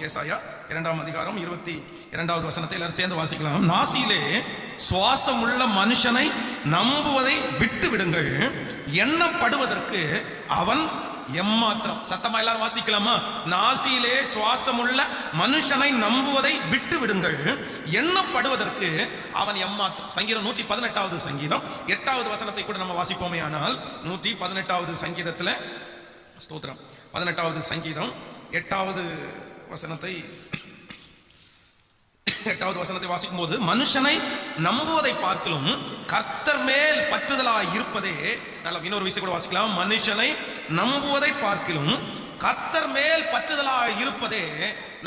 ஏசாயா 2ஆம் அதிகாரம் 22வது வசனத்தை எல்லாரும் சேர்ந்து வாசிக்கலாம். நாசியிலே சுவாசம் உள்ள மனுஷனை நம்புவதை விட்டு விடுங்கள், எண்ணப்படுவதற்கு அவன் எம்மாத்திரம். சத்தமா எல்லாரும் வாசிக்கலாமா? நாசியிலே சுவாசம் உள்ள மனுஷனை நம்புவதை விட்டு விடுங்கள், எண்ணப்படுவதற்கு அவன் எம்மாத்திரம். சங்கீதம் 118வது சங்கீதம் 8வது வசனத்தை கூட நம்ம வாசிப்போமே. ஆனால் 118வது சங்கீதத்தில் ஸ்தோத்திரம் 18வது சங்கீதம் 8வது வசனத்தை வாசிக்கும் போது, மனுஷனை நம்புவதை பார்க்கலும் கர்த்தர் மேல் பற்றுதலாய் இருப்பதே நல்ல. இன்னொரு விஷயம் கூட வாசிக்கலாம். மனுஷனை நம்புவதை பார்க்கலும் கர்த்தர் மேல் பற்றுதலாய் இருப்பதே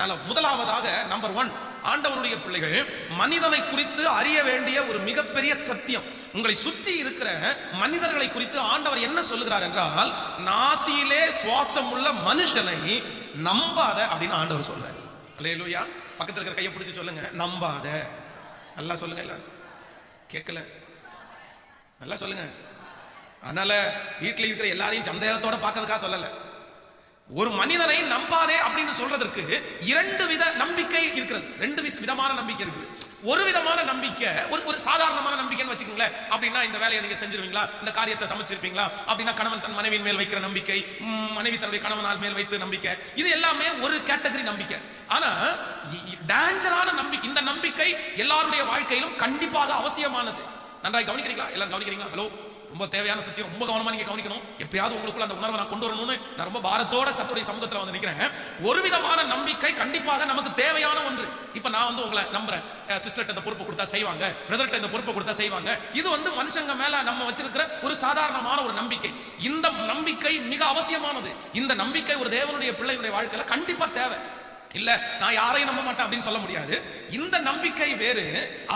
நல்ல. முதலாவதாக நம்பர் 1, ஆண்டவருடைய பிள்ளைகள் மனிதனை குறித்து அறிய வேண்டிய ஒரு மிகப்பெரிய சத்தியம். உங்களை சுற்றி இருக்கிற மனிதர்களை குறித்து ஆண்டவர் என்ன சொல்லுகிறார் என்றால், நாசியிலே சுவாசம் உள்ள மனுஷனை நம்பாத அப்படின்னு ஆண்டவர் சொல்றார். அல்லேலூயா. பக்கத்தில் இருக்கிற கையை பிடிச்சு சொல்லுங்க, நம்பாத. நல்லா சொல்லுங்க, எல்லாரும் கேட்கல, நல்லா சொல்லுங்க. அதனால வீட்டில் இருக்கிற எல்லாரையும் சந்தேகத்தோட பார்க்கறதுக்காக சொல்லல. ஒரு மனிதனை நம்பாதே அப்படின்னு சொல்றதற்கு 2 வித நம்பிக்கை இருக்கிறது. 2 விதமான நம்பிக்கை இருக்குது. ஒரு விதமான நம்பிக்கை ஒரு சாதாரணமான நம்பிக்கைன்னு வச்சுக்கோங்களேன். அப்படின்னா இந்த வேலையை நீங்க செஞ்சிருவீங்களா, இந்த காரியத்தை சமைச்சிருப்பீங்களா அப்படின்னா, கணவன் தன் மனைவியின் மேல் வைக்கிற நம்பிக்கை, மனைவி தன்னுடைய கணவனால் மேல் வைத்து நம்பிக்கை, இது எல்லாமே ஒரு கேட்டகரி நம்பிக்கை. ஆனா டேஞ்சரான நம்பிக்கை, இந்த நம்பிக்கை எல்லாருடைய வாழ்க்கையிலும் கண்டிப்பாக அவசியமானது. நன்றாய் கவனிக்கிறீங்களா? எல்லாரும் கவனிக்கிறீங்களா? ஹலோ, ரொம்ப தேவையான சத்தியம், ரொம்ப கவனமா நீங்க கவனிக்கணும். எப்பயாவது உங்களுக்குள்ள அந்த உணர்வை நான் கொண்டு வரணும்னு நான் ரொம்ப பாரத்தோட கர்த்தருடைய சமூகத்துல வந்து நிக்கிறேன். ஒரு விதமான நம்பிக்கை கண்டிப்பாக நமக்கு தேவையான ஒன்று. இப்ப நான் உங்களை நம்புறேன், சிஸ்டர்ட்ட இந்த பொறுப்பை கொடுத்தா செய்வாங்க, பிரதர்ட்ட இந்த பொறுப்பை கொடுத்தா செய்வாங்க. இது மனுஷங்க மேல நம்ம வச்சிருக்கிற ஒரு சாதாரணமான ஒரு நம்பிக்கை. இந்த நம்பிக்கை மிக அவசியமானது. இந்த நம்பிக்கை ஒரு தேவனுடைய பிள்ளைகளுடைய வாழ்க்கையில கண்டிப்பா தேவை. இல்ல நான் யாரையும் நம்ப மாட்டேன் அப்படின்னு சொல்ல முடியாது. இந்த நம்பிக்கை வேறு.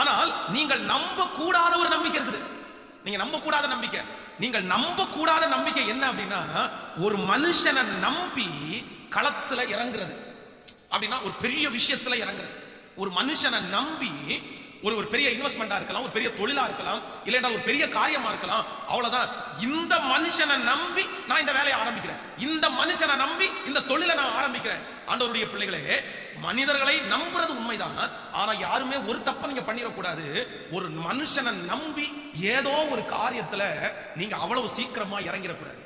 ஆனால் நீங்கள் நம்ப கூடாத ஒரு நம்பிக்கை இருக்குது. நீங்க நம்ப கூடாத நம்பிக்கை, நீங்கள் நம்ப கூடாத நம்பிக்கை என்ன அப்படின்னா, ஒரு மனுஷனை நம்பி களத்துல இறங்குறது அப்படின்னா, ஒரு பெரிய விஷயத்துல இறங்குறது. ஒரு மனுஷனை நம்பி ஒரு பெரிய இன்வெஸ்ட்மெண்டா இருக்கலாம், ஒரு பெரிய தொழிலா இருக்கலாம், இல்லைன்னா ஒரு பெரிய காரியமா இருக்கலாம். அவ்வளவுதான். இந்த மனுஷனை நம்பி நான் இந்த வேலையை ஆரம்பிக்கிறேன், இந்த மனுஷனை நம்பி இந்த தொழிலை நான் ஆரம்பிக்கிறேன். ஆண்டவருடைய பிள்ளைகளே, மனிதர்களை நம்புறது உண்மைதான். ஆனா யாருமே ஒரு தப்ப நீங்க பண்ணிடக்கூடாது. ஒரு மனுஷனை நம்பி ஏதோ ஒரு காரியத்துல நீங்க அவ்வளவு சீக்கிரமா இறங்கிடக்கூடாது.